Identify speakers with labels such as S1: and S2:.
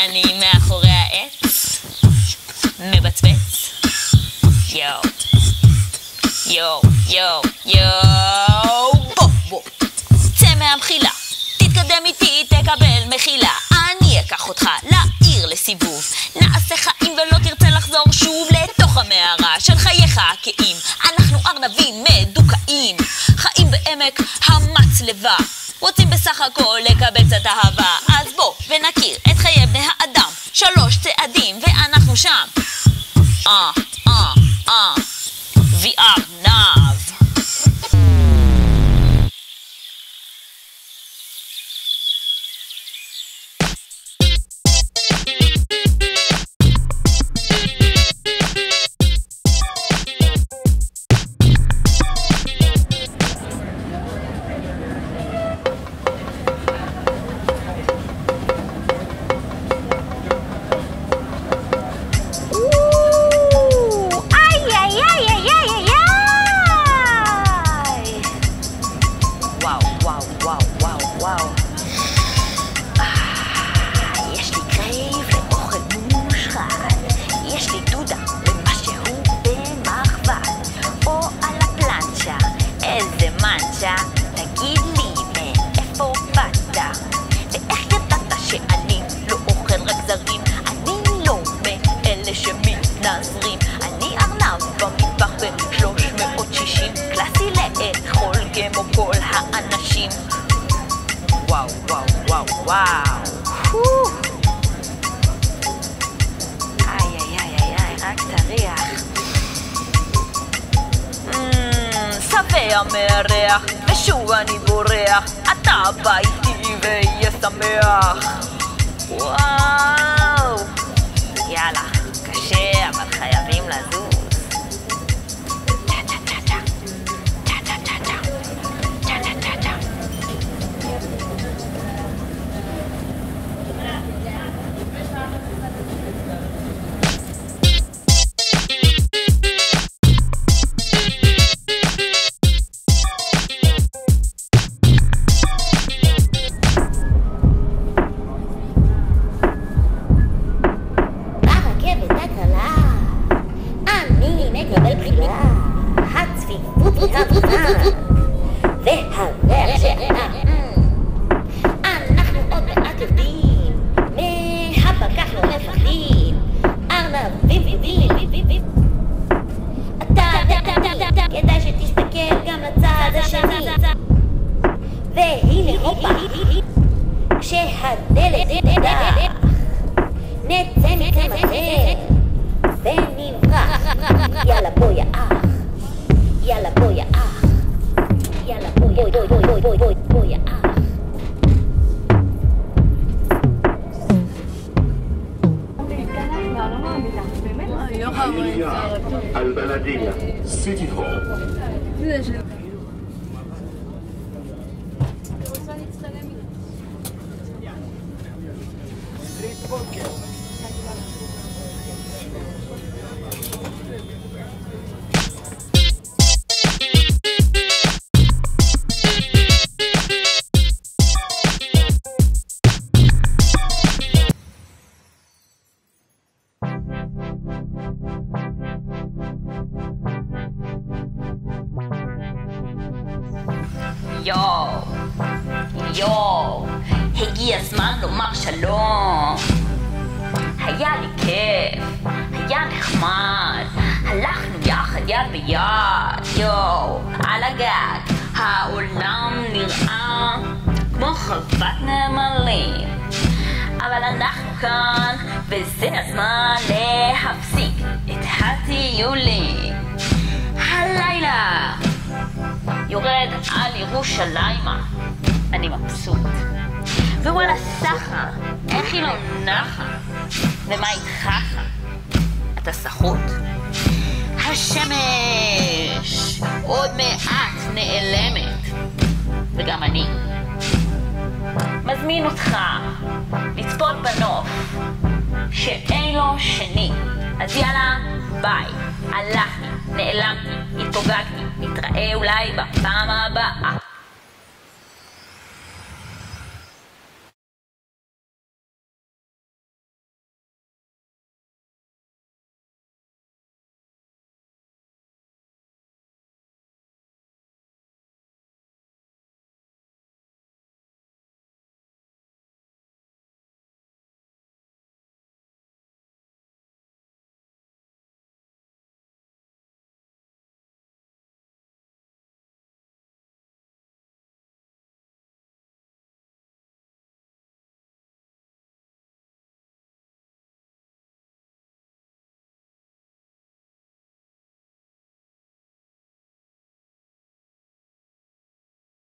S1: אני מאחורי העץ מבצבץ. יואו יואו יואו יואו, בוא צא מהמחילה, תתקדם איתי, תקבל מחילה. אני אקח אותך לעיר לסיבוב, נעשה חיים ולא תרצה לחזור שוב לתוך המערה של חייך הקיים. אנחנו ארנבים מדוכאים, חיים בעמק המצלבה, רוצים בסך הכל לקבל קצת אהבה. אז בוא ונכיר את חיי בני האדם, 3 צעדים ואנחנו שם. VR נב. יש לי קרייב לאוכל מושחת, יש לי דודה למשהו במחבת, או על הפלנצ'ה, איזה מנצ'ה, תגיד לי מאיפה באת, ואיך ידעת שאני לא אוכל רק זרים, אני לא מאלה שמתנזרים, אני ארנב במטבח ב-360, קלאסי לאכול כמו כל האנשים. וואו וואו וואו וואו, איי איי איי איי, רק תריח. שבע מריח ושוב אני בורח, אתה בא איתי ויהיה שמח. וואו, יאללה, קשה אבל חייבים לזוז. והריח שער, אנחנו עוד מעט יורדים, מהפקח לא מפחדים, ארנבים, אתה כדאי שתסתכל גם לצד השני, והנה הופה, כשהדלת תפתח, נצא מתמזל ונברח. יאללה בוא יא אח, יאללה בוא יא אח, יאללה בוא יא אח.
S2: البلدية سيتي هول.
S1: יואו, הגיע הזמן לומר שלום. היה לי כיף, היה נחמד, הלכנו יחד יד ביד. יואו, על הגג העולם נראה כמו חוות נמלים, אבל אנחנו כאן וזה הזמן להפסיק את הטיולים. הלילה יורד על ירושלימה, אני מבסוט. ווואלה סחה, איך היא לא נחה? ומה איתך? אתה סחוט? השמש עוד מעט נעלמת, וגם אני מזמין אותך לצפות בנוף שאין לו שני. אז יאללה, ביי. הלכתי, נעלמתי, התפוגגתי, נתראה אולי בפעם הבאה.